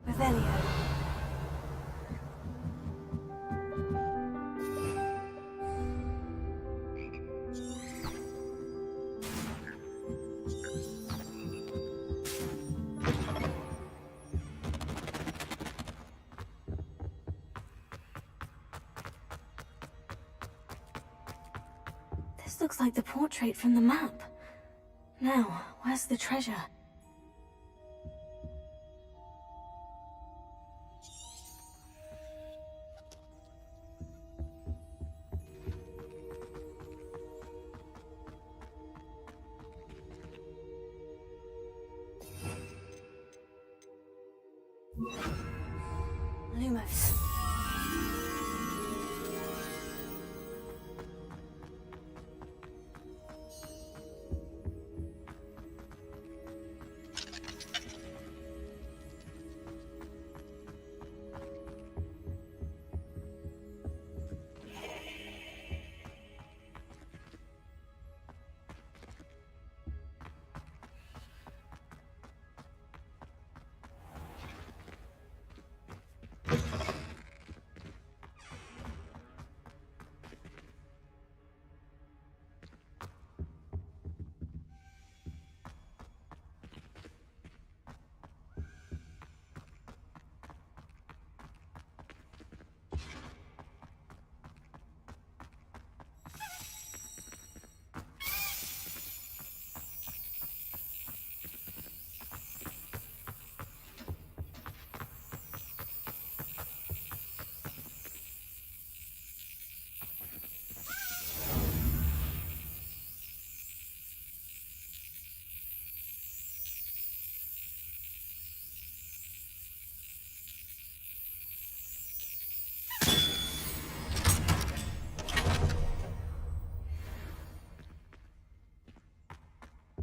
Revelio. This looks like the portrait from the map. Now, where's the treasure? Lumos.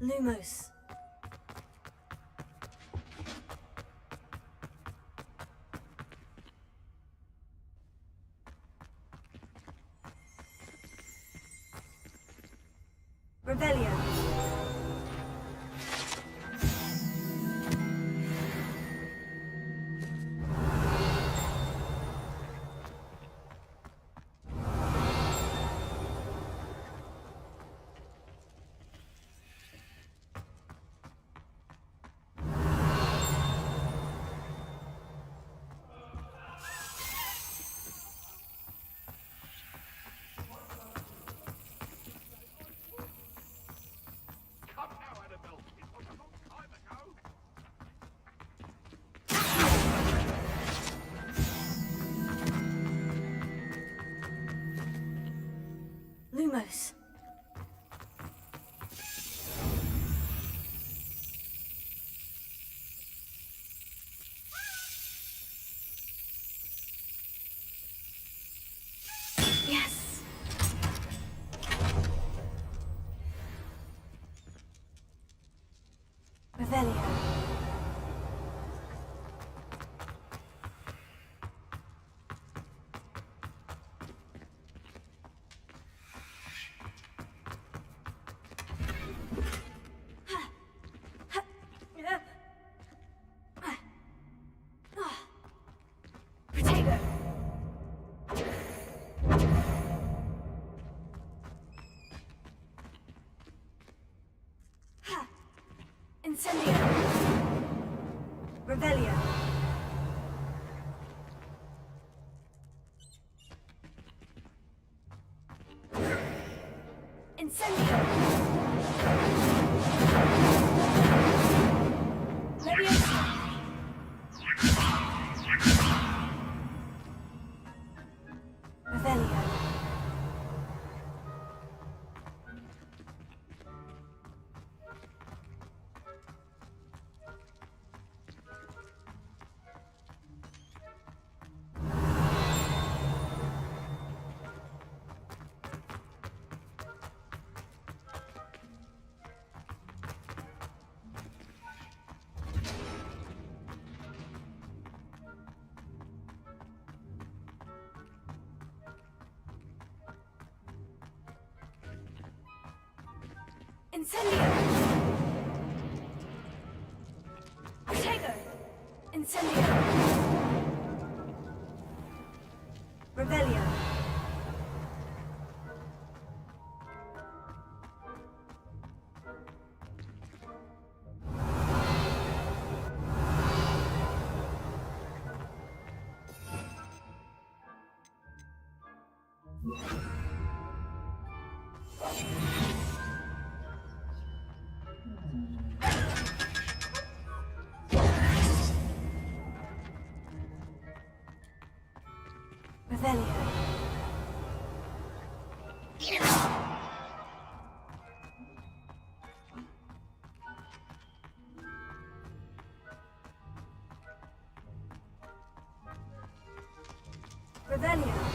Lumos. Revelio. Lumos. Yes. Revelio. Incendio. Revelio. Incendio. Leviosa. Revelio. Incendio! Protego! Incendio! Revelio. Revelio. Revelio.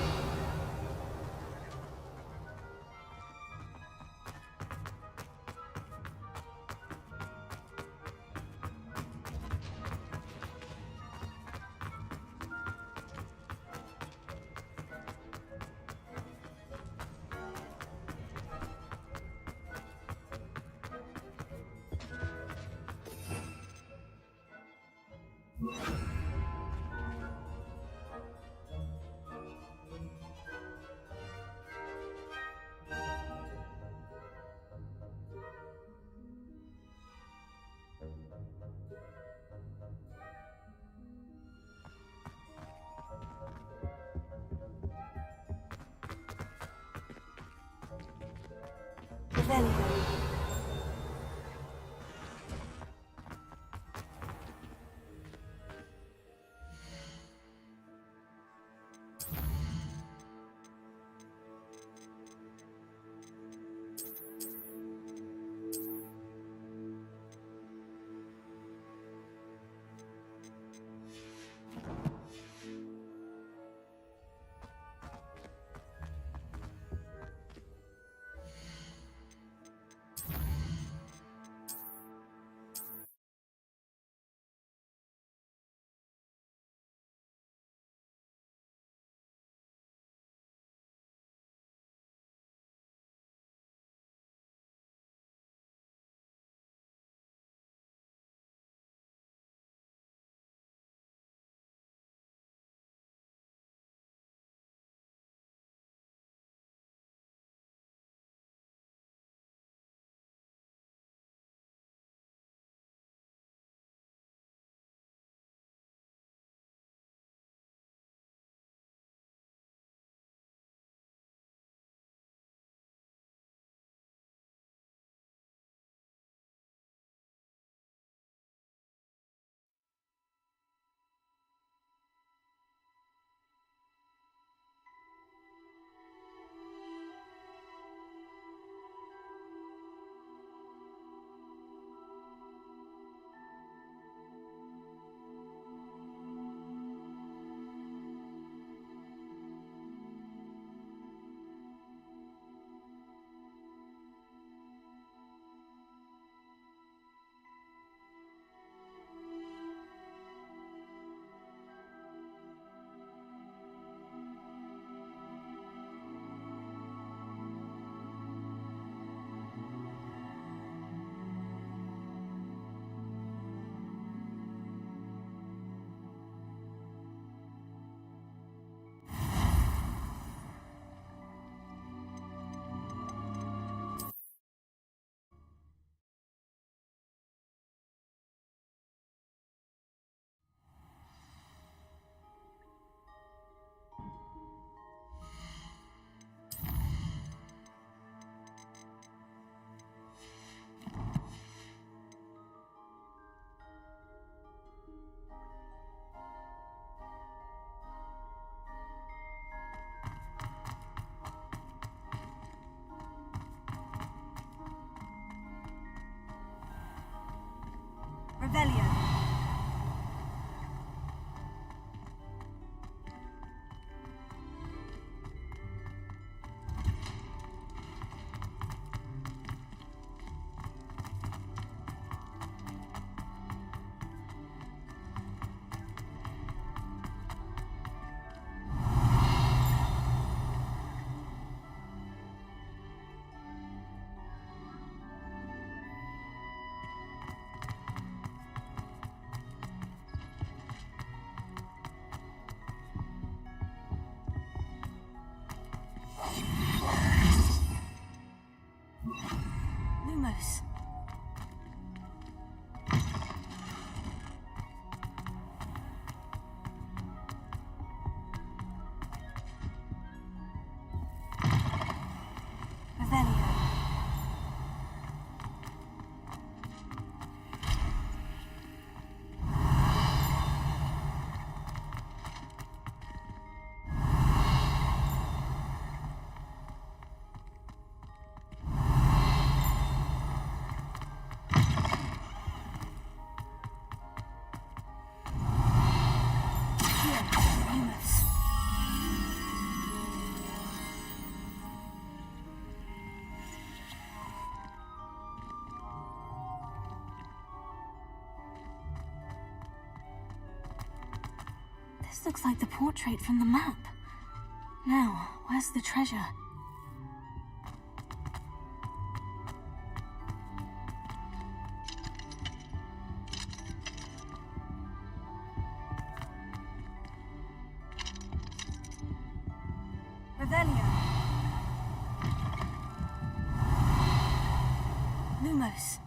Revelio. Lumos. This looks like the portrait from the map. Now, where's the treasure? Revelio. Lumos.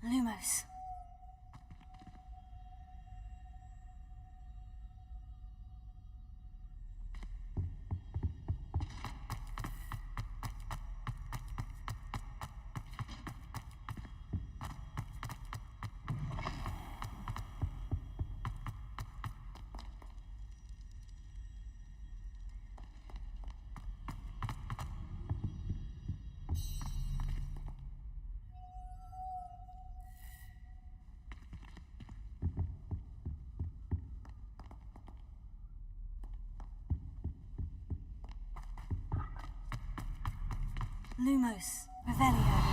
Lumos. Lumos. Revelio.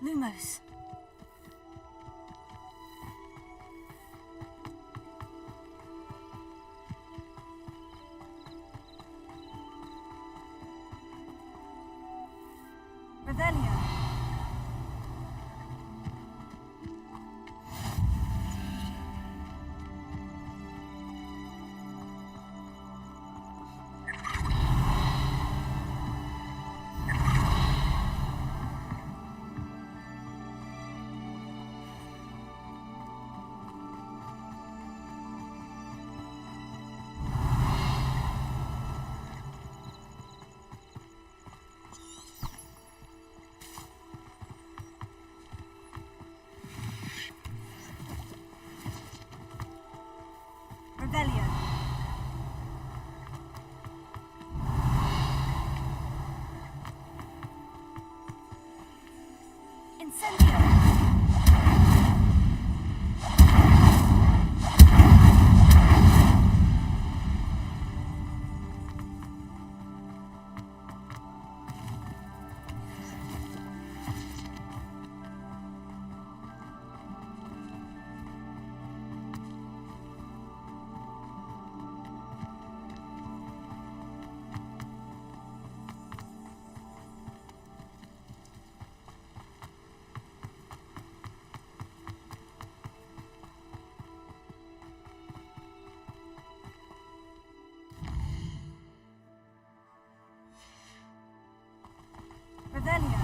Lumos. Revelio. Revelio. Incendio. Revelio.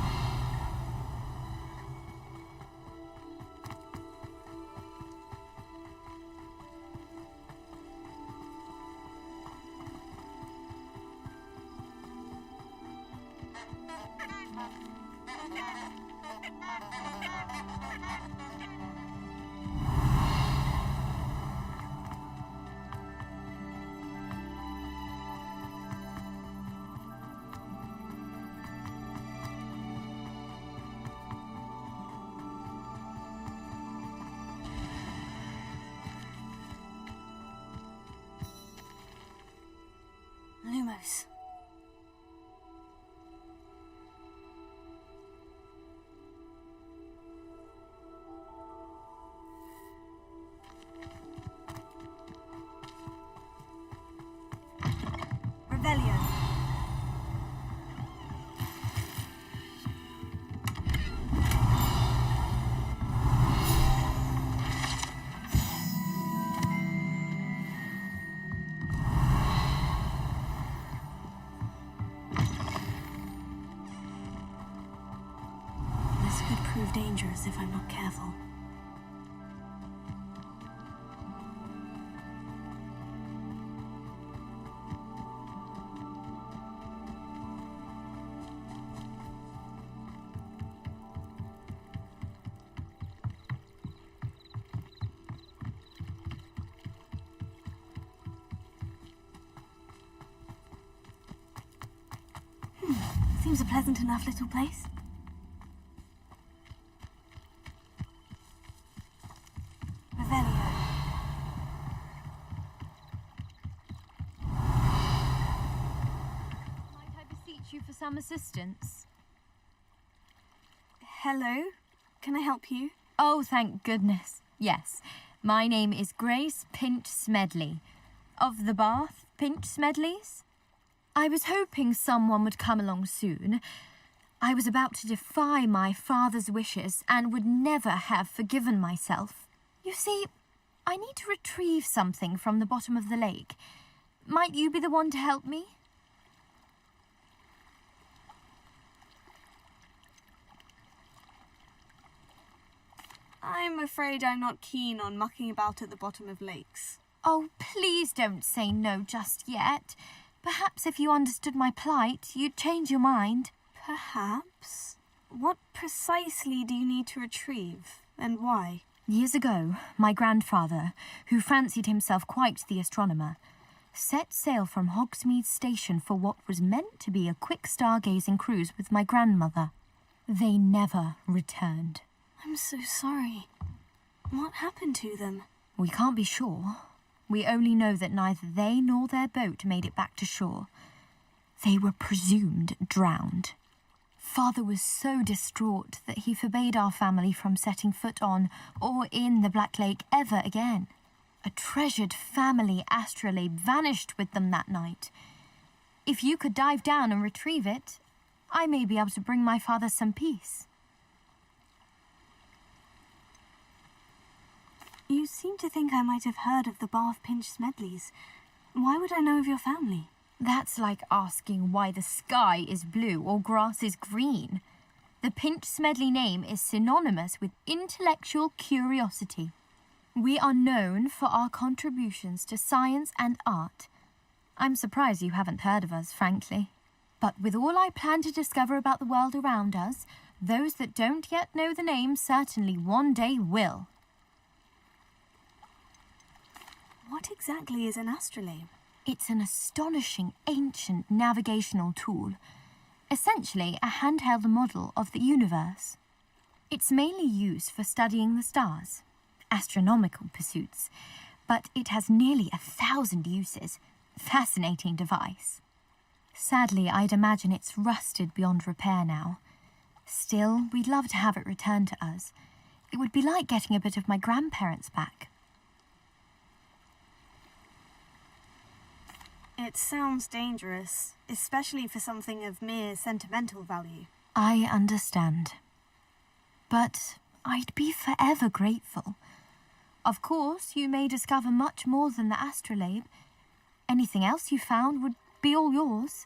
Lumos. Revelio. This could prove dangerous if I'm not careful. Seems a pleasant enough little place. Revelio. Might I beseech you for some assistance? Hello? Can I help you? Oh, thank goodness. Yes. My name is Grace Pint Smedley. Of the Bath Pint Smedleys? I was hoping someone would come along soon. I was about to defy my father's wishes and would never have forgiven myself. You see, I need to retrieve something from the bottom of the lake. Might you be the one to help me? I'm afraid I'm not keen on mucking about at the bottom of lakes. Oh, please don't say no just yet. Perhaps if you understood my plight, you'd change your mind. Perhaps? What precisely do you need to retrieve, and why? Years ago, my grandfather, who fancied himself quite the astronomer, set sail from Hogsmeade Station for what was meant to be a quick stargazing cruise with my grandmother. They never returned. I'm so sorry. What happened to them? We can't be sure. We only know that neither they nor their boat made it back to shore. They were presumed drowned. Father was so distraught that he forbade our family from setting foot on or in the Black Lake ever again. A treasured family astrolabe vanished with them that night. If you could dive down and retrieve it, I may be able to bring my father some peace. You seem to think I might have heard of the Bath Pinch Smedleys. Why would I know of your family? That's like asking why the sky is blue or grass is green. The Pinch Smedley name is synonymous with intellectual curiosity. We are known for our contributions to science and art. I'm surprised you haven't heard of us, frankly. But with all I plan to discover about the world around us, those that don't yet know the name certainly one day will. What exactly is an astrolabe? It's an astonishing ancient navigational tool, essentially a handheld model of the universe. It's mainly used for studying the stars, astronomical pursuits, but it has nearly 1,000 uses. Fascinating device. Sadly, I'd imagine it's rusted beyond repair now. Still, we'd love to have it returned to us. It would be like getting a bit of my grandparents back. It sounds dangerous, especially for something of mere sentimental value. I understand. But I'd be forever grateful. Of course, you may discover much more than the astrolabe. Anything else you found would be all yours.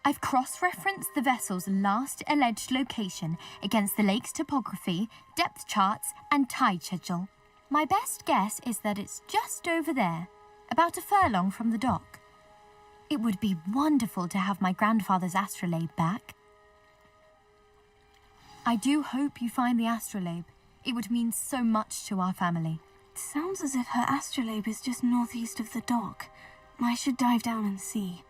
I've cross-referenced the vessel's last alleged location against the lake's topography, depth charts, and tide schedule. My best guess is that it's just over there, about a furlong from the dock. It would be wonderful to have my grandfather's astrolabe back. I do hope you find the astrolabe. It would mean so much to our family. It sounds as if her astrolabe is just northeast of the dock. I should dive down and see.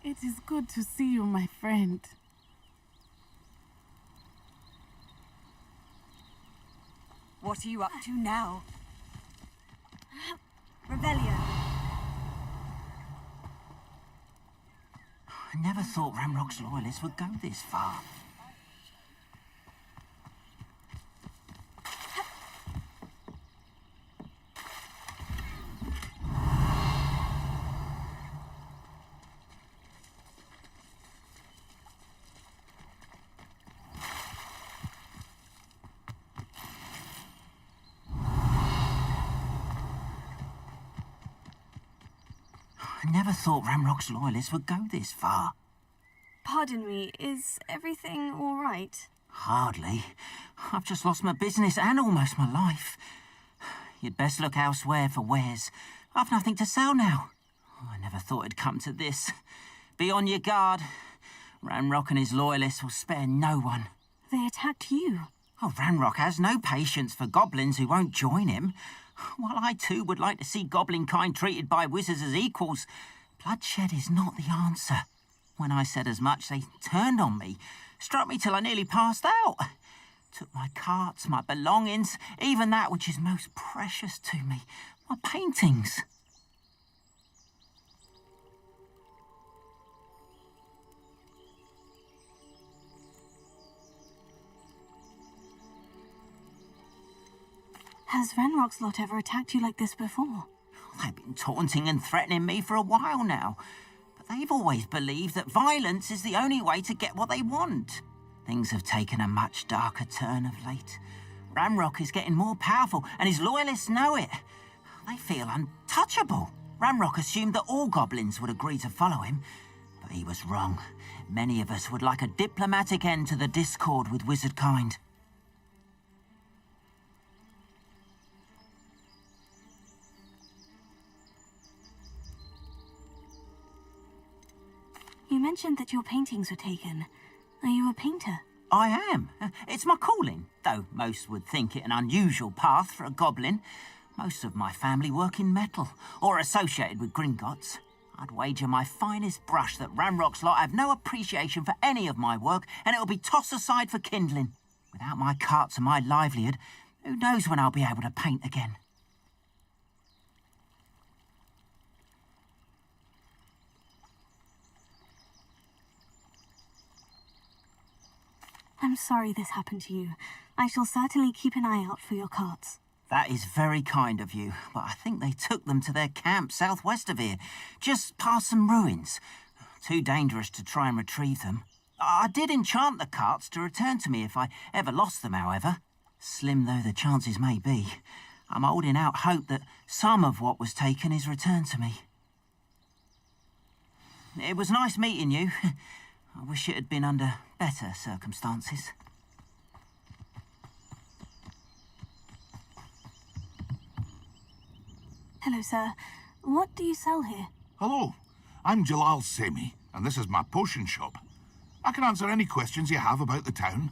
It is good to see you, my friend. What are you up to now? Revelio. I never thought Ramrock's loyalists would go this far. I never thought Ramrock's loyalists would go this far. Pardon me, is everything all right? Hardly. I've just lost my business and almost my life. You'd best look elsewhere for wares. I've nothing to sell now. I never thought it'd come to this. Be on your guard. Ramrock and his loyalists will spare no one. They attacked you. Oh, Ramrock has no patience for goblins who won't join him. While I too would like to see goblin kind treated by wizards as equals, bloodshed is not the answer. When I said as much, they turned on me, struck me till I nearly passed out. Took my carts, my belongings, even that which is most precious to me, my paintings. Has Ranrock's lot ever attacked you like this before? They've been taunting and threatening me for a while now, but they've always believed that violence is the only way to get what they want. Things have taken a much darker turn of late. Ramrock is getting more powerful, and his loyalists know it. They feel untouchable. Ramrock assumed that all goblins would agree to follow him, but he was wrong. Many of us would like a diplomatic end to the discord with wizard kind. You mentioned that your paintings were taken. Are you a painter? I am. It's my calling, though most would think it an unusual path for a goblin. Most of my family work in metal, or are associated with Gringotts. I'd wager my finest brush that Ramrock's lot have no appreciation for any of my work, and it'll be tossed aside for kindling. Without my carts and my livelihood, who knows when I'll be able to paint again? I'm sorry this happened to you. I shall certainly keep an eye out for your carts. That is very kind of you, but I think they took them to their camp southwest of here, just past some ruins. Too dangerous to try and retrieve them. I did enchant the carts to return to me if I ever lost them, however. Slim though the chances may be, I'm holding out hope that some of what was taken is returned to me. It was nice meeting you. I wish it had been under better circumstances. Hello, sir. What do you sell here? Hello, I'm Jalal Semi, and this is my potion shop. I can answer any questions you have about the town.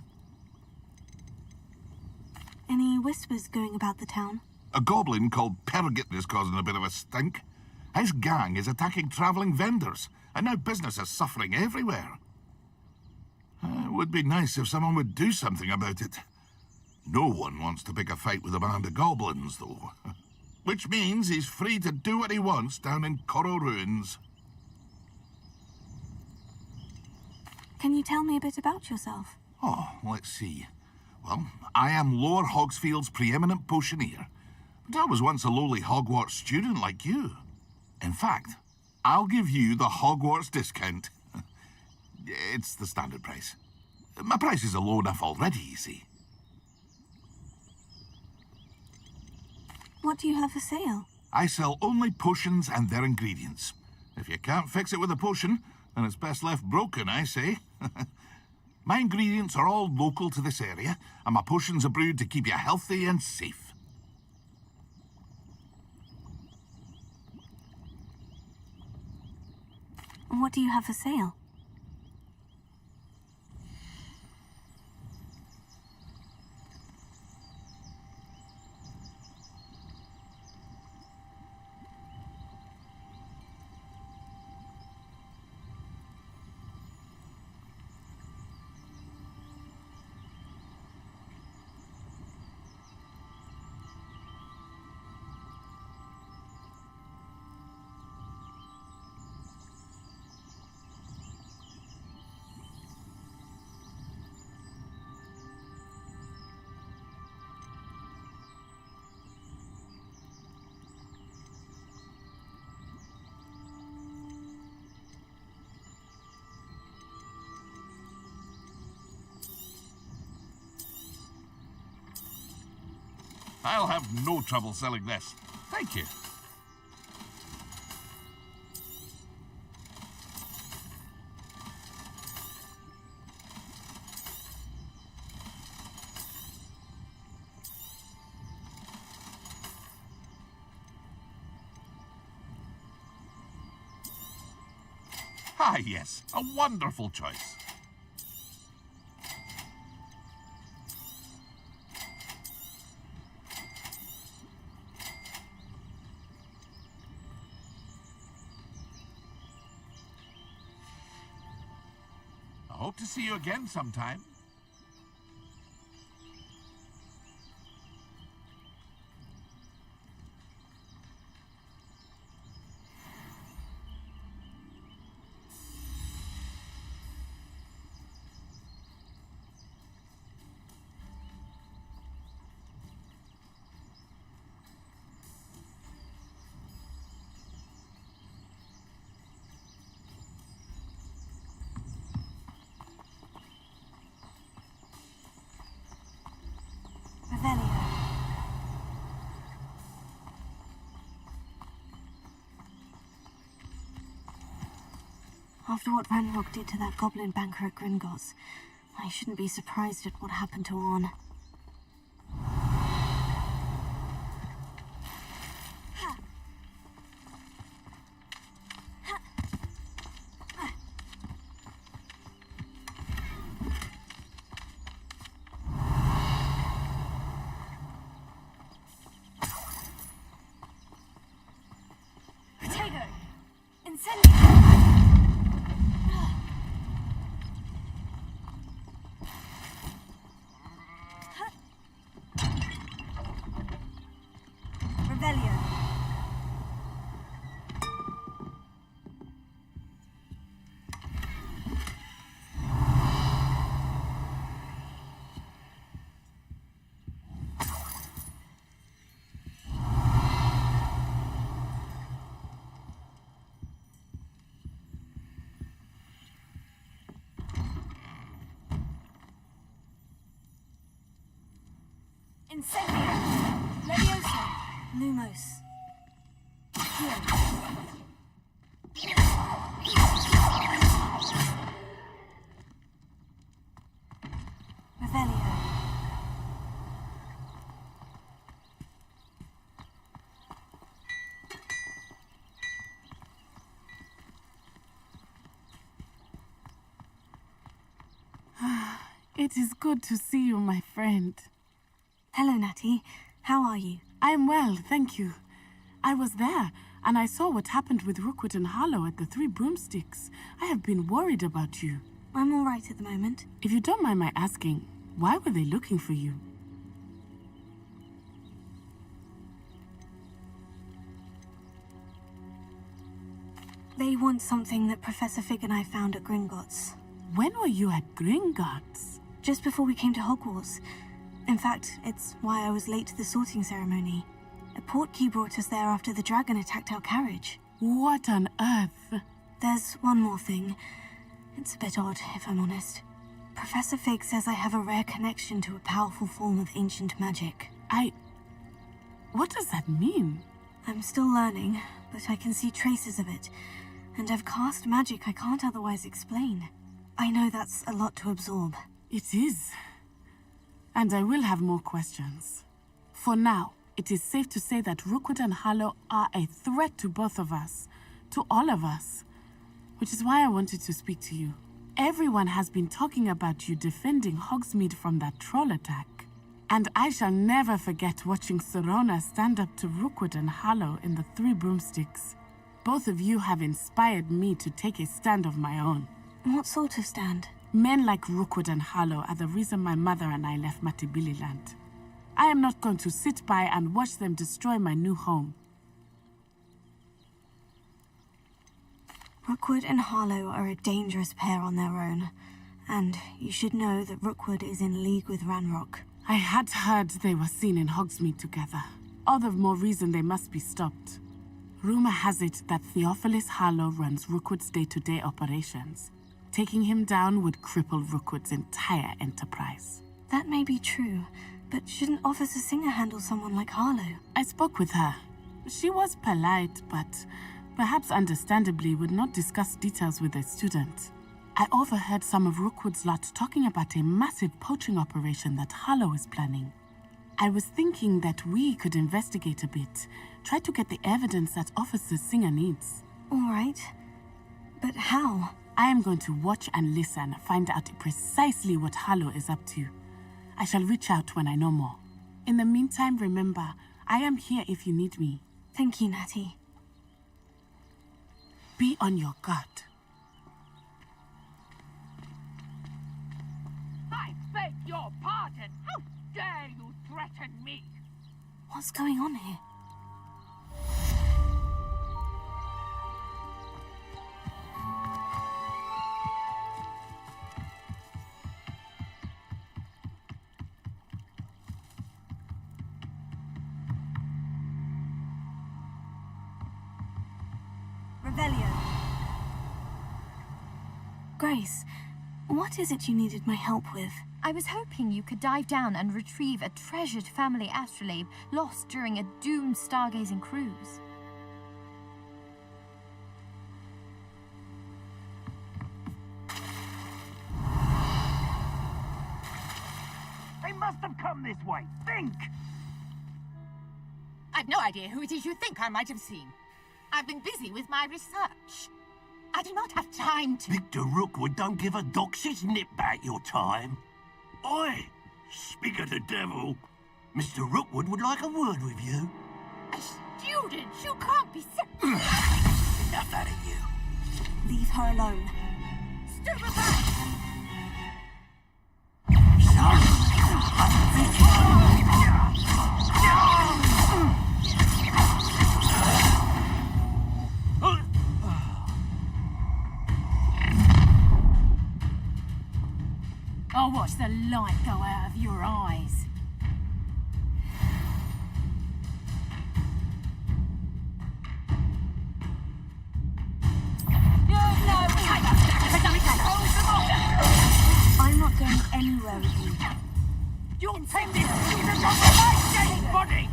Any whispers going about the town? A goblin called Pergit is causing a bit of a stink. His gang is attacking travelling vendors, and now business is suffering everywhere. It would be nice if someone would do something about it. No one wants to pick a fight with a band of goblins, though. Which means he's free to do what he wants down in Coral Ruins. Can you tell me a bit about yourself? Oh, let's see. Well, I am Lower Hogsfield's preeminent potioneer. But I was once a lowly Hogwarts student like you. In fact, I'll give you the Hogwarts discount. It's the standard price. My prices are low enough already, you see. What do you have for sale? I sell only potions and their ingredients. If you can't fix it with a potion, then it's best left broken, I say. My ingredients are all local to this area, and my potions are brewed to keep you healthy and safe. What do you have for sale? I'll have no trouble selling this. Thank you. Ah, yes, a wonderful choice. I hope to see you again sometime. Revelio. After what Ranrock did to that goblin banker at Gringotts, I shouldn't be surprised at what happened to Orn. Potato! Incendio! Revelio. Incendio! Leviosa! Lumos. Revelio. It is good to see you, my friend. Hello, Natty. How are you? I am well, thank you. I was there, and I saw what happened with Rookwood and Harlow at the Three Broomsticks. I have been worried about you. I'm all right at the moment. If you don't mind my asking, why were they looking for you? They want something that Professor Fig and I found at Gringotts. When were you at Gringotts? Just before we came to Hogwarts. In fact, it's why I was late to the sorting ceremony. A portkey brought us there after the dragon attacked our carriage. What on earth? There's one more thing. It's a bit odd, if I'm honest. Professor Fig says I have a rare connection to a powerful form of ancient magic. What does that mean? I'm still learning, but I can see traces of it. And I've cast magic I can't otherwise explain. I know that's a lot to absorb. It is. And I will have more questions. For now, it is safe to say that Rookwood and Harlow are a threat to both of us. To all of us. Which is why I wanted to speak to you. Everyone has been talking about you defending Hogsmeade from that troll attack. And I shall never forget watching Sorona stand up to Rookwood and Harlow in the Three Broomsticks. Both of you have inspired me to take a stand of my own. What sort of stand? Men like Rookwood and Harlow are the reason my mother and I left Matibililand. I am not going to sit by and watch them destroy my new home. Rookwood and Harlow are a dangerous pair on their own. And you should know that Rookwood is in league with Ranrock. I had heard they were seen in Hogsmeade together. All the more reason they must be stopped. Rumor has it that Theophilus Harlow runs Rookwood's day-to-day operations. Taking him down would cripple Rookwood's entire enterprise. That may be true, But shouldn't Officer Singer handle someone like Harlow? I spoke with her. She was polite, but perhaps understandably would not discuss details with a student. I overheard some of Rookwood's lot talking about a massive poaching operation that Harlow is planning. I was thinking that we could investigate a bit, try to get the evidence that Officer Singer needs. All right. But how? I am going to watch and listen, find out precisely what Harlow is up to. I shall reach out when I know more. In the meantime, remember, I am here if you need me. Thank you, Natty. Be on your guard. I beg your pardon. How dare you threaten me? What's going on here? Revelio. Grace, what is it you needed my help with? I was hoping you could dive down and retrieve a treasured family astrolabe lost during a doomed stargazing cruise. They must have come this way. Think! I've no idea who it is you think I might have seen. I've been busy with my research. I do not have time to... Victor Rookwood don't give a doxy's nip back your time. Oi! Speak of the devil. Mr. Rookwood would like a word with you. A student? You can't be so... Enough out of you. Leave her alone. Stupid back! I'll watch the light go out of your eyes. I'm not going anywhere with you. You'll take this student off my dead body!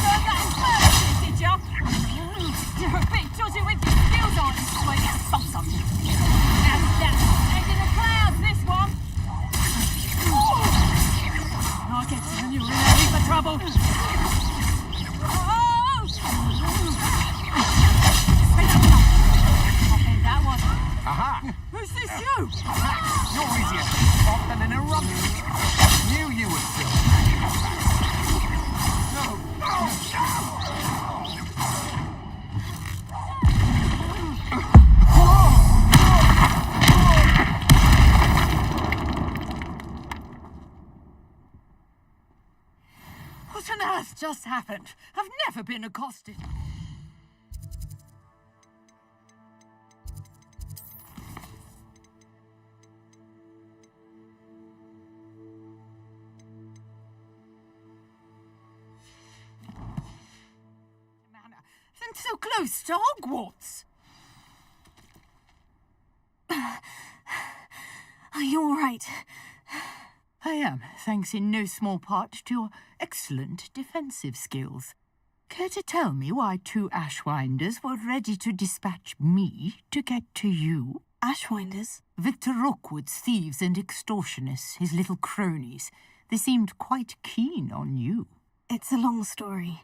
Serve that first, did ya? You're a bit dodgy with your skills on, sweet bum. And that's head in the clouds, this one! I'll get you and you're in a heap of trouble! Oh! I'll hit that one. Aha! Who's this you? You're easier to spot than an eruption. Knew you would still. What on earth just happened? I've never been accosted. And so close to Hogwarts. Are you all right? I am, thanks in no small part to your excellent defensive skills. Care to tell me why two Ashwinders were ready to dispatch me to get to you? Ashwinders? Victor Rookwood's thieves and extortionists, his little cronies. They seemed quite keen on you. It's a long story,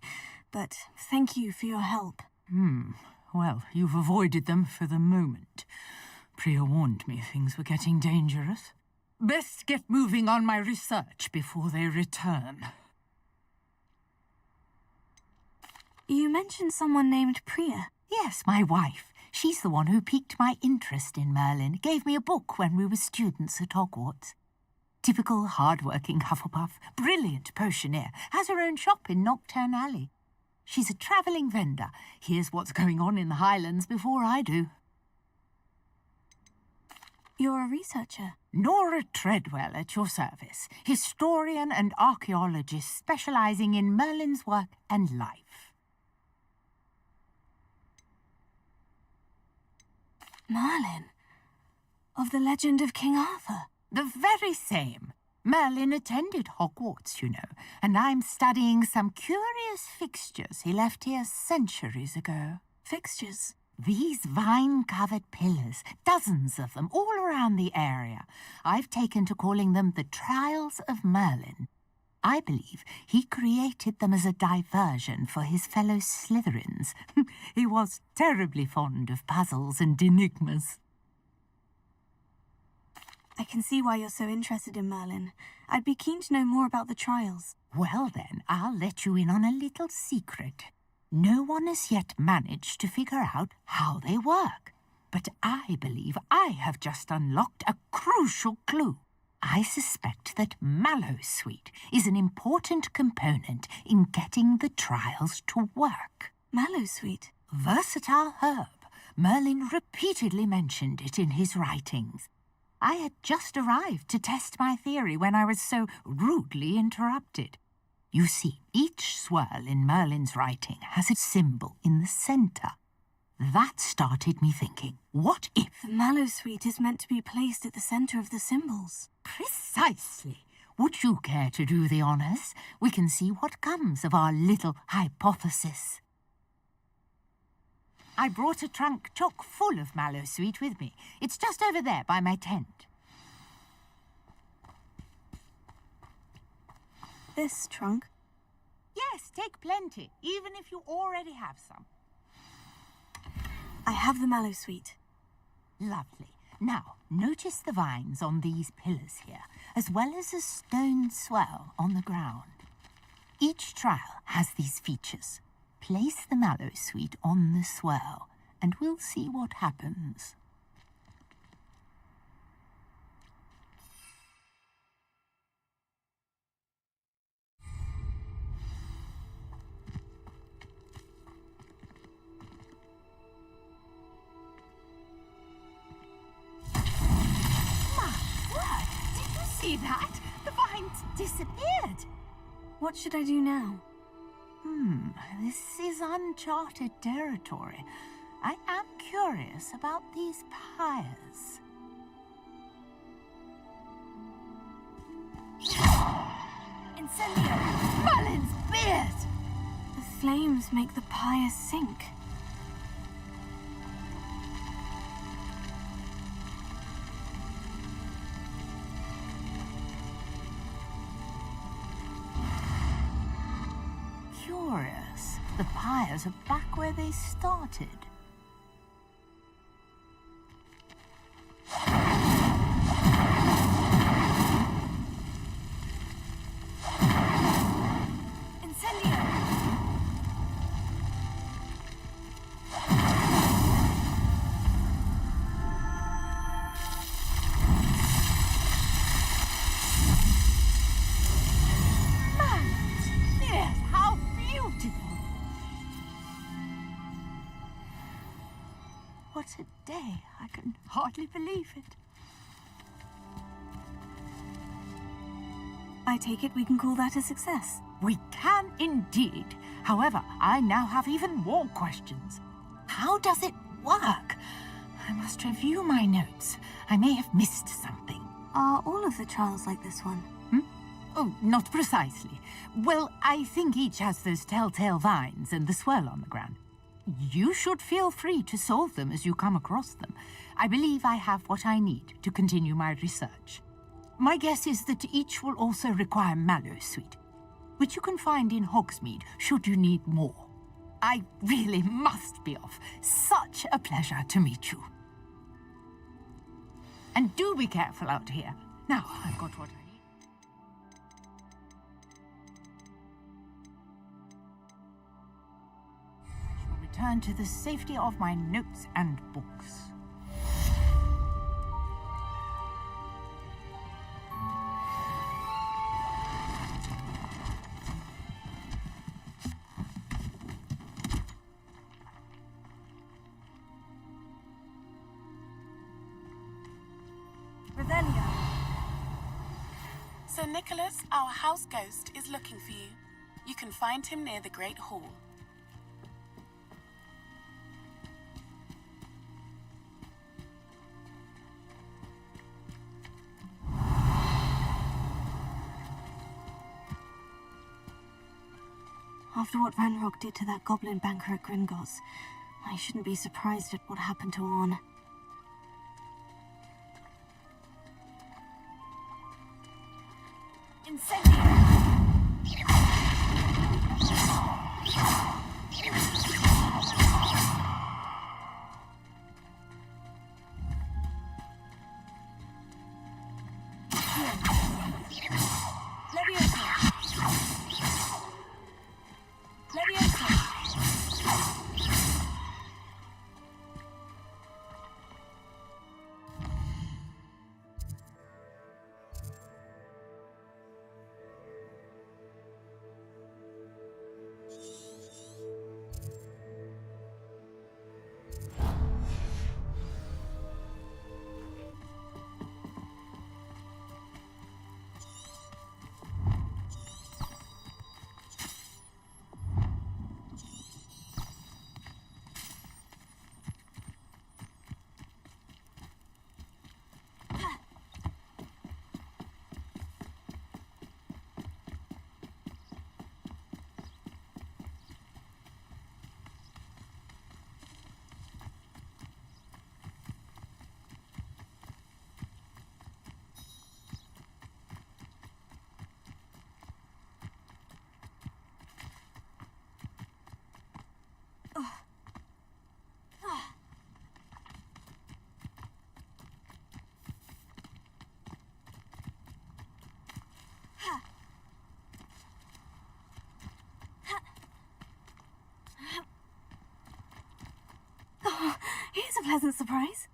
but thank you for your help. Well, you've avoided them for the moment. Priya warned me things were getting dangerous. Best get moving on my research before they return. You mentioned someone named Priya. Yes, my wife. She's the one who piqued my interest in Merlin, gave me a book when we were students at Hogwarts. Typical hard-working Hufflepuff, brilliant potioneer, has her own shop in Knockturn Alley. She's a travelling vendor, hears what's going on in the Highlands before I do. You're a researcher. Nora Treadwell at your service, historian and archaeologist specialising in Merlin's work and life. Merlin? Of the legend of King Arthur? The very same. Merlin attended Hogwarts, you know, and I'm studying some curious fixtures he left here centuries ago. Fixtures? These vine-covered pillars, dozens of them, all around the area. I've taken to calling them the Trials of Merlin. I believe he created them as a diversion for his fellow Slytherins. He was terribly fond of puzzles and enigmas. I can see why you're so interested in Merlin. I'd be keen to know more about the trials. Well then, I'll let you in on a little secret. No one has yet managed to figure out how they work. But I believe I have just unlocked a crucial clue. I suspect that Mallowsweet is an important component in getting the trials to work. Mallowsweet? Versatile herb. Merlin repeatedly mentioned it in his writings. I had just arrived to test my theory when I was so rudely interrupted. You see, each swirl in Merlin's writing has a symbol in the centre. That started me thinking, what if... The Mallowsweet is meant to be placed at the centre of the symbols. Precisely. Would you care to do the honours? We can see what comes of our little hypothesis. I brought a trunk chock full of Mallowsweet with me. It's just over there by my tent. This trunk? Yes, take plenty, even if you already have some. I have the Mallowsweet. Lovely. Now, notice the vines on these pillars here, as well as a stone swell on the ground. Each trial has these features. Place the Mallowsweet on the swell, and we'll see what happens. See that? The vines disappeared. What should I do now? This is uncharted territory. I am curious about these pyres. Incendio! Merlin's beard! The flames make the pyre sink. Curious. The pyres are back where they started. Incendio! Yes, how beautiful! What a day. I can hardly believe it. I take it we can call that a success. We can indeed. However, I now have even more questions. How does it work? I must review my notes. I may have missed something. Are all of the trials like this one? Oh, not precisely. Well, I think each has those telltale vines and the swirl on the ground. You should feel free to solve them as you come across them. I believe I have what I need to continue my research. My guess is that each will also require Mallowsweet, which you can find in Hogsmeade should you need more. I really must be off. Such a pleasure to meet you. And do be careful out here. Now, I've got what I need. I shall return to the safety of my notes and books. Revelio. Sir Nicholas, our house ghost, is looking for you. You can find him near the Great Hall. After what Ranrock did to that goblin banker at Gringotts, I shouldn't be surprised at what happened to Orn. Here's a pleasant surprise.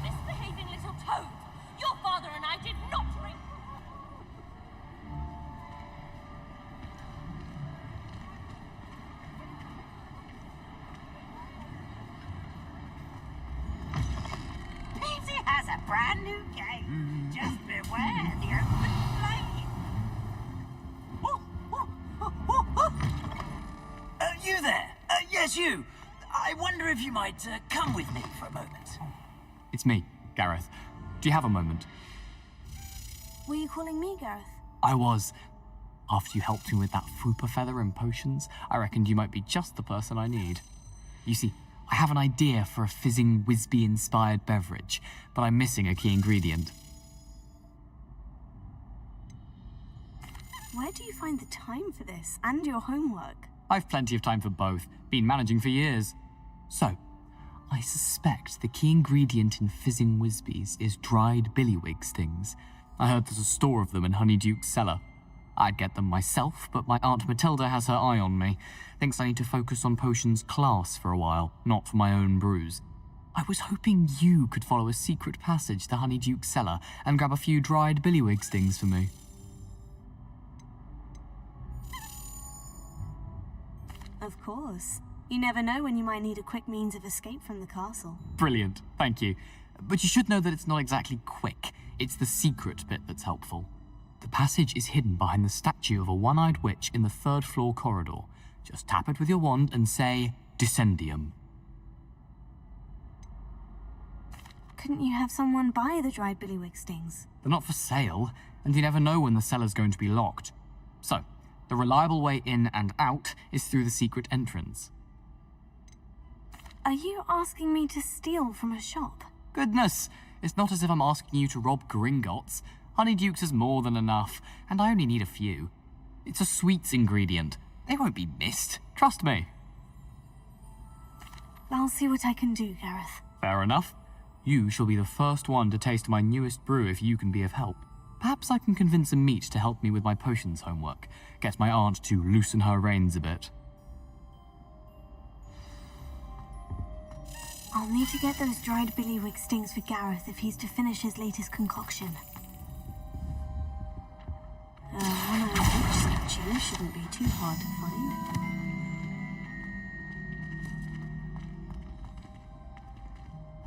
Misbehaving little toad! Your father and I did not drink. Peter has a brand new game. Just beware the open flame. You there? Yes, you. I wonder if you might come with me for a moment. It's me, Gareth. Do you have a moment? Were you calling me, Gareth? I was. After you helped me with that Fupa feather and potions, I reckoned you might be just the person I need. You see, I have an idea for a fizzing Whizbee-inspired beverage, but I'm missing a key ingredient. Where do you find the time for this, and your homework? I've plenty of time for both. Been managing for years. So, I suspect the key ingredient in fizzing Whizbees is dried billywig stings. I heard there's a store of them in Honeyduke's cellar. I'd get them myself, but my Aunt Matilda has her eye on me. Thinks I need to focus on potions class for a while, not for my own brews. I was hoping you could follow a secret passage to Honeyduke's cellar and grab a few dried billywig stings for me. Of course. You never know when you might need a quick means of escape from the castle. Brilliant, thank you. But you should know that it's not exactly quick. It's the secret bit that's helpful. The passage is hidden behind the statue of a one-eyed witch in the third-floor corridor. Just tap it with your wand and say, Descendium. Couldn't you have someone buy the dried billywig stings? They're not for sale, and you never know when the cellar's going to be locked. So, the reliable way in and out is through the secret entrance. Are you asking me to steal from a shop? Goodness, it's not as if I'm asking you to rob Gringotts. Honeyduke's is more than enough, and I only need a few. It's a sweets ingredient. They won't be missed, trust me. I'll see what I can do, Gareth. Fair enough. You shall be the first one to taste my newest brew if you can be of help. Perhaps I can convince a meat to help me with my potions homework. Get my aunt to loosen her reins a bit. I'll need to get those dried billywig stings for Gareth if he's to finish his latest concoction. One-eyed witch statue shouldn't be too hard to find.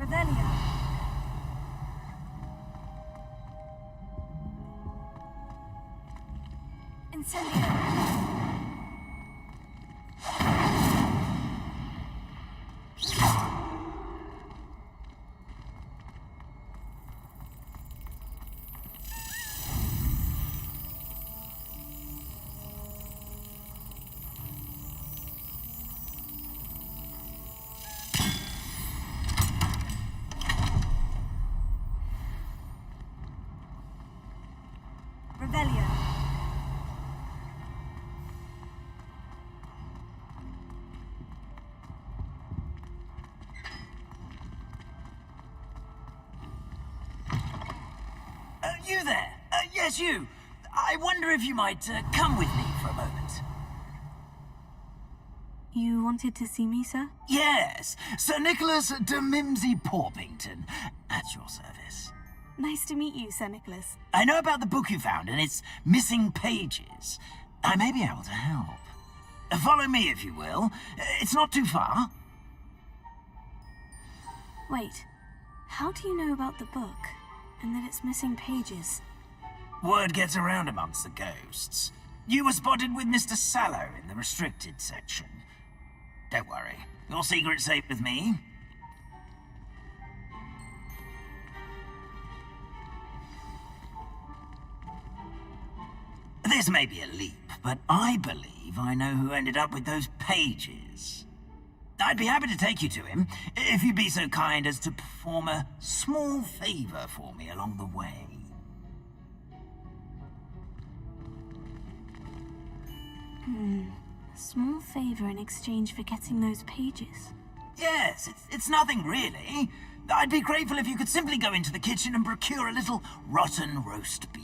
Revelio. Incendio. Revelio. You there? Yes, you. I wonder if you might come with me for a moment. You wanted to see me, sir? Yes, Sir Nicholas de Mimsy Porpington, at your service. Nice to meet you, Sir Nicholas. I know about the book you found and its missing pages. I may be able to help. Follow me, if you will. It's not too far. Wait, how do you know about the book and that it's missing pages? Word gets around amongst the ghosts. You were spotted with Mr. Sallow in the restricted section. Don't worry, your secret's safe with me. This may be a leap, but I believe I know who ended up with those pages. I'd be happy to take you to him, if you'd be so kind as to perform a small favor for me along the way. A small favor in exchange for getting those pages. Yes, it's nothing really. I'd be grateful if you could simply go into the kitchen and procure a little rotten roast beef.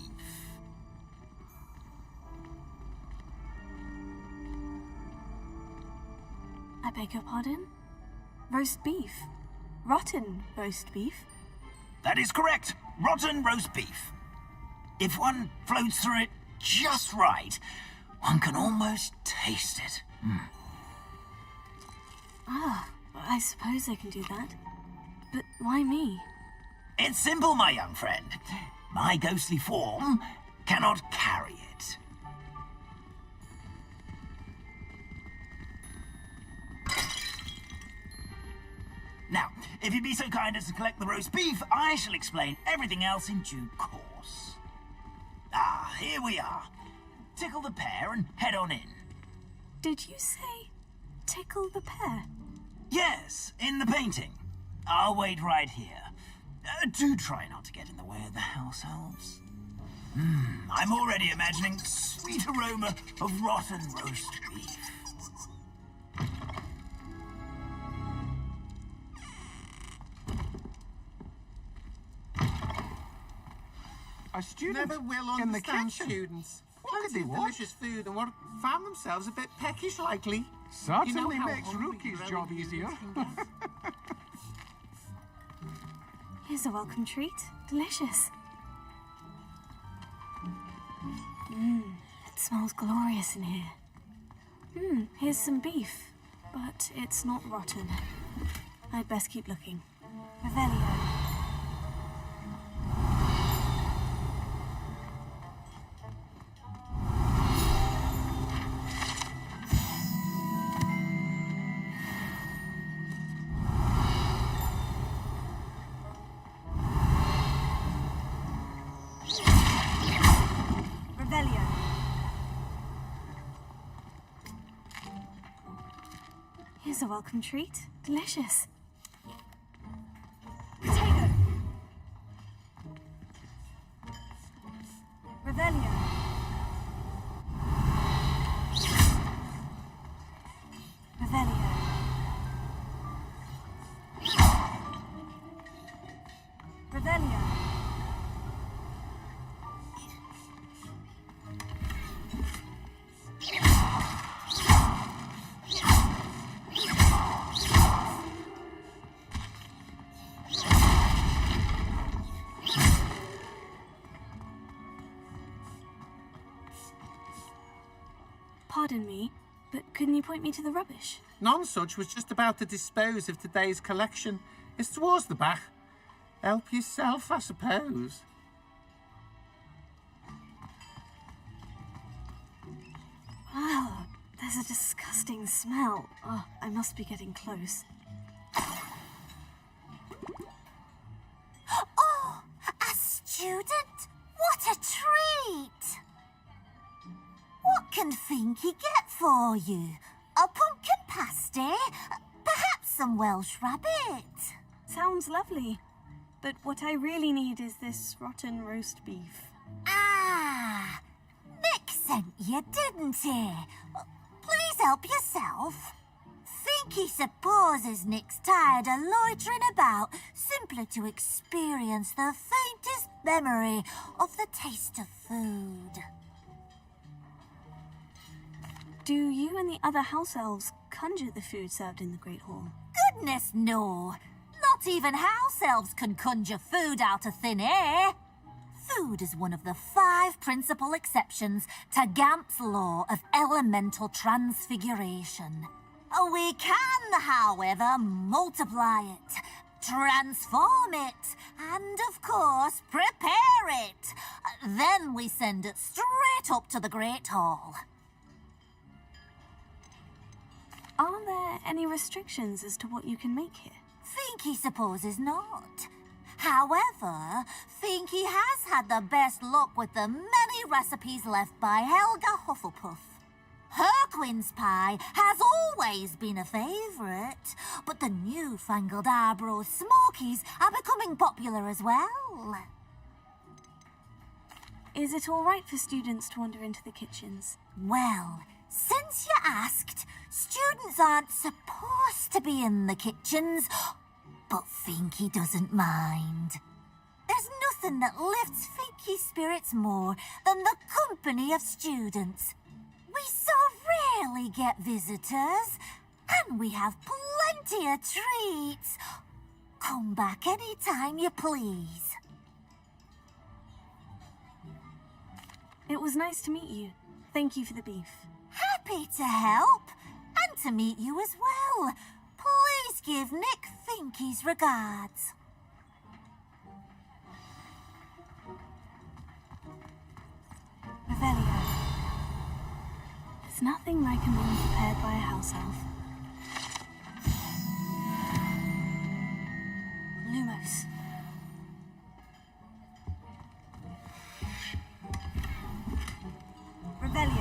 I beg your pardon? Roast beef? Rotten roast beef? That is correct. Rotten roast beef. If one floats through it just right, one can almost taste it. Ah, I suppose I can do that. But why me? It's simple, my young friend. My ghostly form cannot carry it. Now, if you'd be so kind as to collect the roast beef, I shall explain everything else in due course. Ah, here we are. tickle the pear and head on in. Did you say tickle the pear? Yes, in the painting. I'll wait right here. Do try not to get in the way of the house elves. I'm already imagining sweet aroma of rotten roast beef. A student Never will in the understand kitchen. students. What could Plenty they of want? delicious food and found themselves a bit peckish likely. Certainly how makes hungry Rookie's growing job students easier. can get. Here's a welcome treat. Delicious. It smells glorious in here. Here's some beef, but it's not rotten. I'd best keep looking. Revelio. Revelio. Here's a welcome treat. Delicious. Potato. Revelio. Revelio. Revelio. Pardon me, but couldn't you point me to the rubbish? None such was just about to dispose of today's collection. It's towards the back. Help yourself, I suppose. Oh, there's a disgusting smell. Oh, I must be getting close. Oh, a student? What a treat! What can Finky get for you? A pumpkin pasty? Perhaps some Welsh rabbit? Sounds lovely. But what I really need is this rotten roast beef. Ah, Nick sent you, didn't he? Please help yourself. Finky supposes Nick's tired of loitering about simply to experience the faintest memory of the taste of food. Do you and the other house elves conjure the food served in the Great Hall? Goodness, no. Not even house elves can conjure food out of thin air. Food is one of the 5 principal exceptions to Gamp's law of elemental transfiguration. We can, however, multiply it, transform it, and, of course, prepare it. Then we send it straight up to the Great Hall. Are there any restrictions as to what you can make here? Finky supposes not. However, Finky has had the best luck with the many recipes left by Helga Hufflepuff. Her quince pie has always been a favourite, but the newfangled Arbroath Smokies are becoming popular as well. Is it all right for students to wander into the kitchens? Well, since you asked, students aren't supposed to be in the kitchens, but Finky doesn't mind. There's nothing that lifts Finky's spirits more than the company of students. We so rarely get visitors, and we have plenty of treats. Come back any time you please. It was nice to meet you. Thank you for the beef. Happy to help, and to meet you as well. Please give Nick Finky's regards. Revelio. There's nothing like a meal prepared by a house elf. Lumos. Revelio.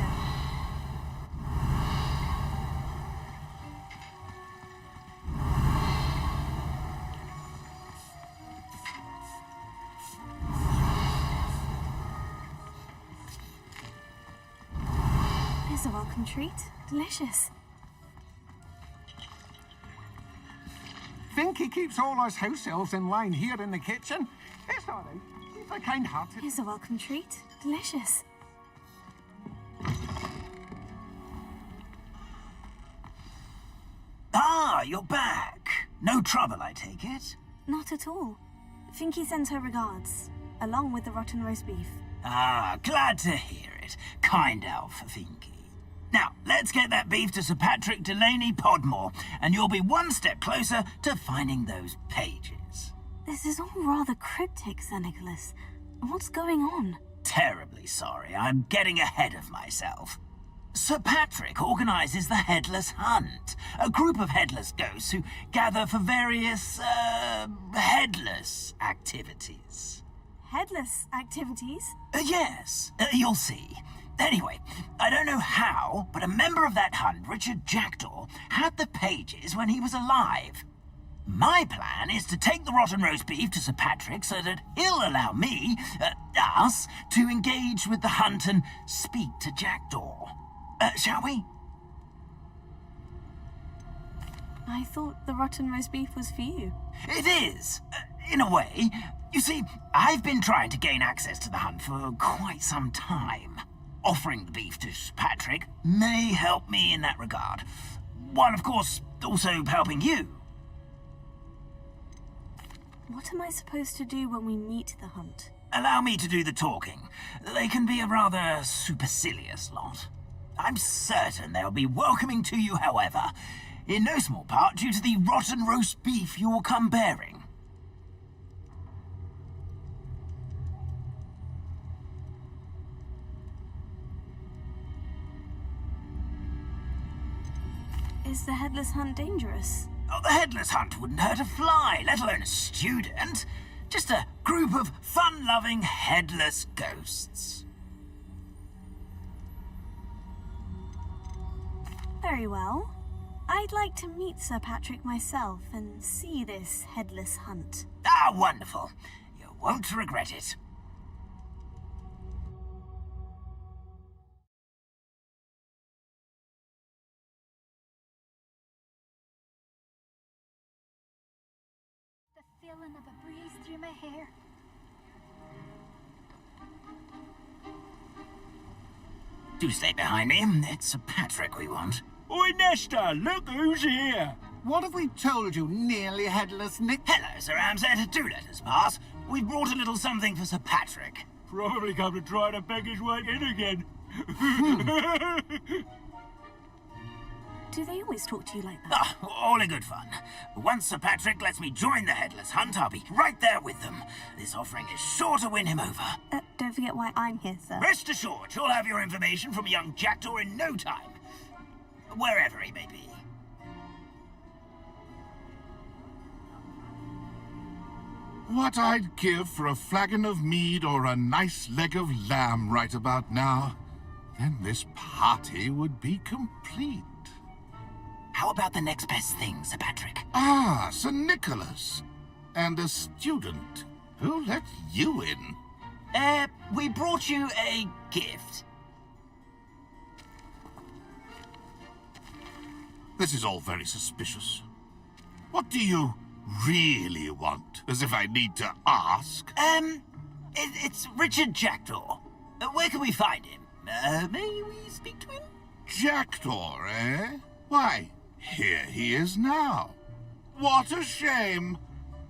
Here's a welcome treat. Delicious. Think he keeps all us house elves in line here in the kitchen? It's all right. He's a kind-hearted... Here's a welcome treat. Delicious. Ah, you're back. No trouble, I take it? Not at all. Finky sends her regards, along with the rotten roast beef. Ah, glad to hear it. Kind elf, Finky. Now, let's get that beef to Sir Patrick Delaney Podmore, and you'll be one step closer to finding those pages. This is all rather cryptic, Sir Nicholas. What's going on? Terribly sorry, I'm getting ahead of myself. Sir Patrick organises the Headless Hunt, a group of headless ghosts who gather for various, headless activities. Headless activities? Yes, you'll see. Anyway, I don't know how, but a member of that hunt, Richard Jackdaw, had the pages when he was alive. My plan is to take the rotten roast beef to Sir Patrick so that he'll allow me, us, to engage with the hunt and speak to Jackdaw. Shall we? I thought the rotten roast beef was for you. It is, in a way. You see, I've been trying to gain access to the hunt for quite some time. Offering the beef to Sir Patrick may help me in that regard, while of course also helping you. What am I supposed to do when we meet the hunt? Allow me to do the talking. They can be a rather supercilious lot. I'm certain they'll be welcoming to you, however, in no small part due to the rotten roast beef you will come bearing. Is the Headless Hunt dangerous? Oh, the Headless Hunt wouldn't hurt a fly, let alone a student. Just a group of fun-loving headless ghosts. Very well. I'd like to meet Sir Patrick myself and see this Headless Hunt. Ah, wonderful. You won't regret it. The feeling of a breeze through my hair. Do stay behind me. It's Sir Patrick we want. Oi, Nesta, look who's here. What have we told you, nearly headless Nick? Hello, Sir Ramsay. Do let us pass. We've brought a little something for Sir Patrick. Probably come to try to beg his way in again. Do they always talk to you like that? Ah, all in good fun. Once Sir Patrick lets me join the Headless Hunt, I'll be right there with them. This offering is sure to win him over. Don't forget why I'm here, sir. Rest assured, you'll have your information from young Jackdaw in no time. Wherever he may be. What I'd give for a flagon of mead or a nice leg of lamb right about now. Then this party would be complete. How about the next best thing, Sir Patrick? Ah, Sir Nicholas. And a student. Who let you in? We brought you a gift. This is all very suspicious. What do you really want? As if I need to ask. It's Richard Jackdaw. Where can we find him? May we speak to him? Jackdaw, eh? Why, here he is now. What a shame.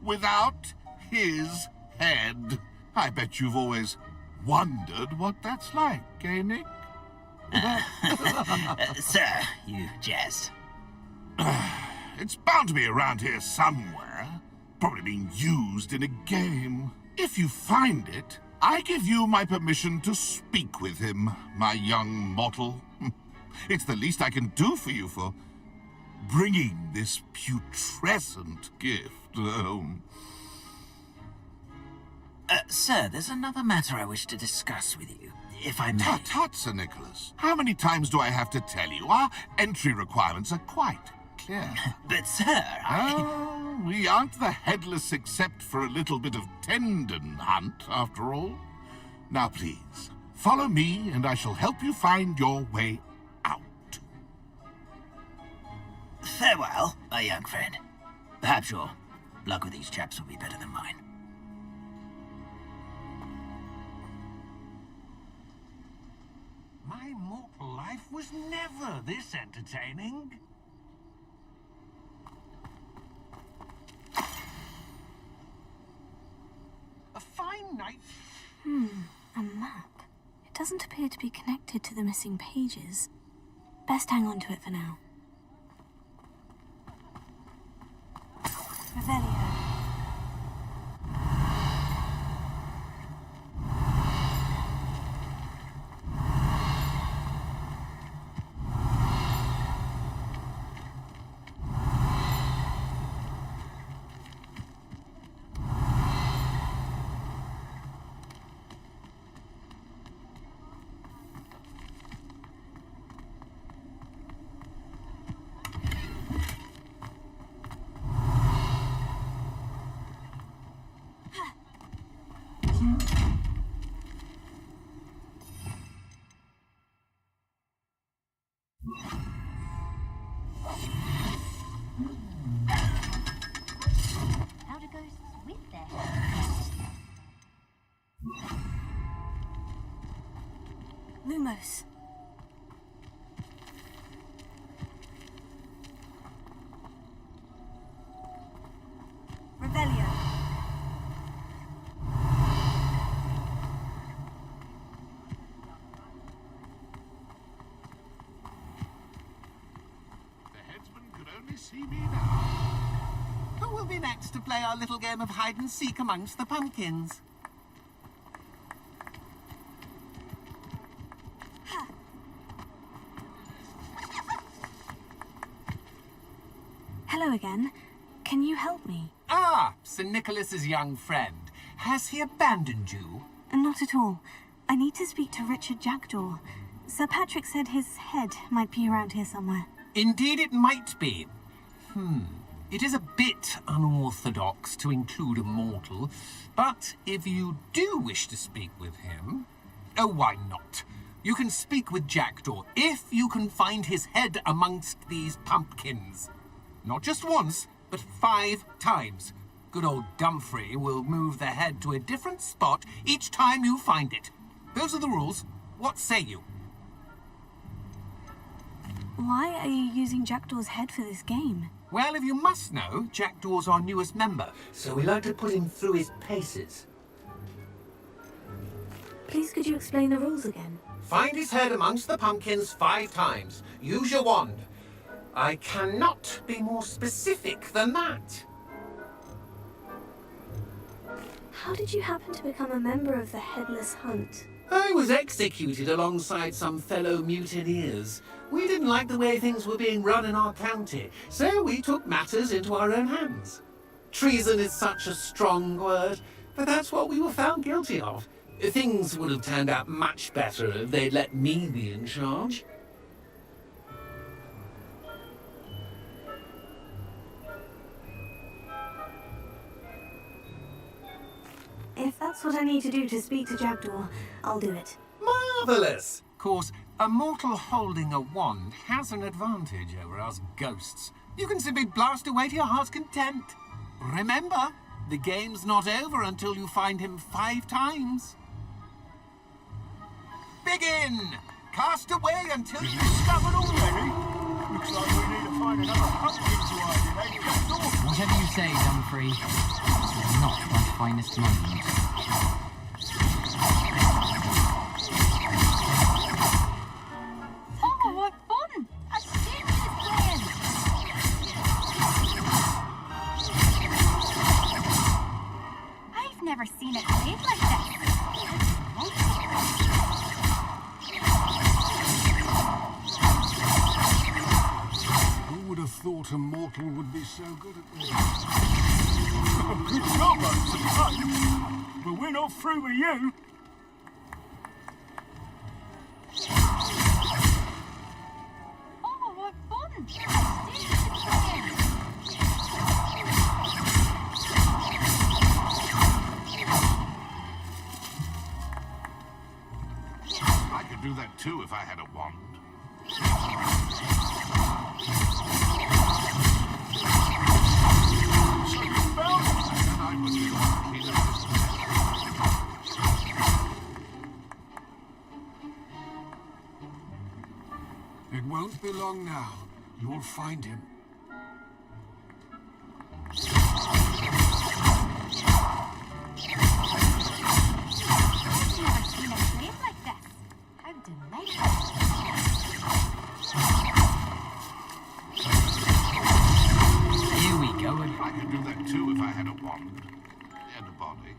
Without his head. I bet you've always wondered what that's like, eh, Nick? Sir, you jest. It's bound to be around here somewhere. Probably being used in a game. If you find it, I give you my permission to speak with him, my young mortal. It's the least I can do for you for bringing this putrescent gift home. Sir, there's another matter I wish to discuss with you, if I may. Tut, Sir Nicholas. How many times do I have to tell you? Our entry requirements are quite clear. But, sir, we aren't the headless except for a little bit of tendon hunt, after all. Now, please, follow me and I shall help you find your way out. Farewell, my young friend. Perhaps your luck with these chaps will be better than mine. My mortal life was never this entertaining. A fine night. A map. It doesn't appear to be connected to the missing pages. Best hang on to it for now. Revelio. How do ghosts with their Lumos. Revelio. The headsman could only see me now. Who will be next to play our little game of hide and seek amongst the pumpkins? Hello again. Can you help me? Ah, Sir Nicholas's young friend. Has he abandoned you? Not at all. I need to speak to Richard Jackdaw. Sir Patrick said his head might be around here somewhere. Indeed it might be. It is a bit unorthodox to include a mortal, but if you do wish to speak with him... Oh, why not? You can speak with Jackdaw if you can find his head amongst these pumpkins. Not just once, but 5 times. Good old Dumfrey will move the head to a different spot each time you find it. Those are the rules. What say you? Why are you using Jackdaw's head for this game? Well, if you must know, Jackdaw's our newest member, so we like to put him through his paces. Please could you explain the rules again? Find his head amongst the pumpkins 5 times. Use your wand. I cannot be more specific than that. How did you happen to become a member of the Headless Hunt? I was executed alongside some fellow mutineers. We didn't like the way things were being run in our county, so we took matters into our own hands. Treason is such a strong word, but that's what we were found guilty of. Things would have turned out much better if they'd let me be in charge. If that's what I need to do to speak to Jackdaw, I'll do it. Marvellous! Of course, a mortal holding a wand has an advantage over us ghosts. You can simply blast away to your heart's content. Remember, the game's not over until you find him 5 times. Begin! Cast away until you Discovered already? Looks like we need to find another pumpkin to hide in, eh? Whatever you say, Dumfrey. This is not my finest moment. Oh, what fun! A serious plan! I've never seen it played like this. Who would have thought a mortal would be so good at this? Good job, I suppose. But we're not through with you. Oh, what fun! A serious plan! I could do that too if I had a wand. It won't be long now. You'll find him. I've never seen a grave like this. How delightful. Here we go. I could do that too if I had a wand. And a body.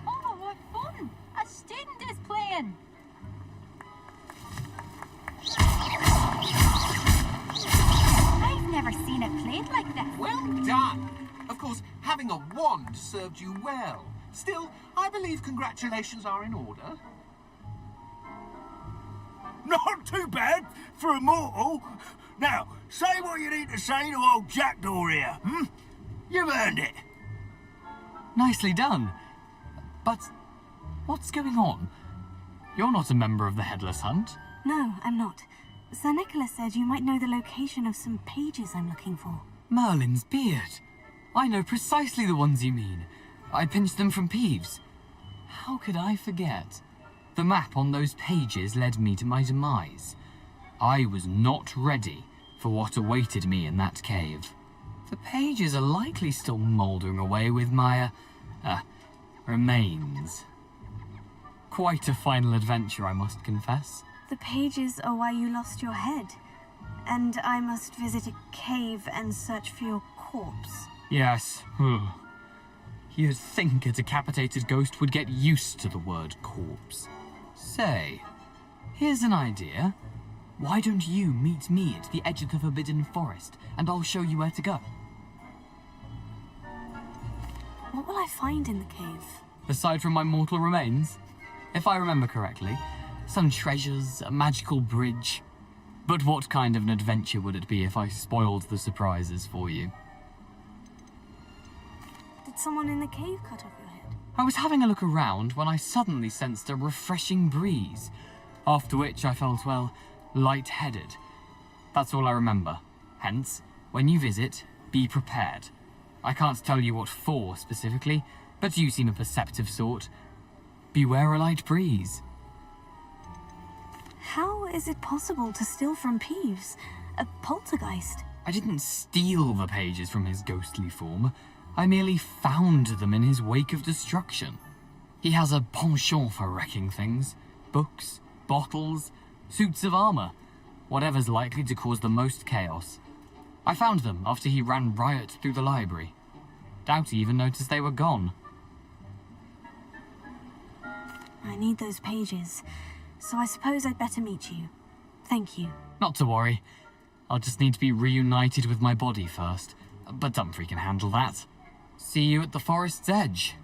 Oh, what fun! A student is playing. I've never seen it played like this. Well done! Of course, having a wand served you well. Still, I believe congratulations are in order. Not too bad for a mortal. Now, say what you need to say to old Jackdaw here, hmm? You've earned it. Nicely done. But what's going on? You're not a member of the Headless Hunt. No, I'm not. Sir Nicholas said you might know the location of some pages I'm looking for. Merlin's beard. I know precisely the ones you mean. I pinched them from Peeves. How could I forget? The map on those pages led me to my demise. I was not ready for what awaited me in that cave. The pages are likely still mouldering away with my, remains. Quite a final adventure, I must confess. The pages are why you lost your head. And I must visit a cave and search for your corpse. Yes. You'd think a decapitated ghost would get used to the word corpse. Say, here's an idea. Why don't you meet me at the edge of the Forbidden Forest, and I'll show you where to go? What will I find in the cave? Aside from my mortal remains, if I remember correctly, some treasures, a magical bridge. But what kind of an adventure would it be if I spoiled the surprises for you? Did someone in the cave cut off your head? I was having a look around when I suddenly sensed a refreshing breeze, after which I felt, well, light-headed. That's all I remember. Hence, when you visit, be prepared. I can't tell you what for specifically, but you seem a perceptive sort. Beware a light breeze. How is it possible to steal from Peeves? A poltergeist? I didn't steal the pages from his ghostly form. I merely found them in his wake of destruction. He has a penchant for wrecking things. Books, bottles, suits of armor. Whatever's likely to cause the most chaos. I found them after he ran riot through the library. Doubt he even noticed they were gone. I need those pages, so I suppose I'd better meet you. Thank you. Not to worry. I'll just need to be reunited with my body first. But Dumfries can handle that. See you at the forest's edge.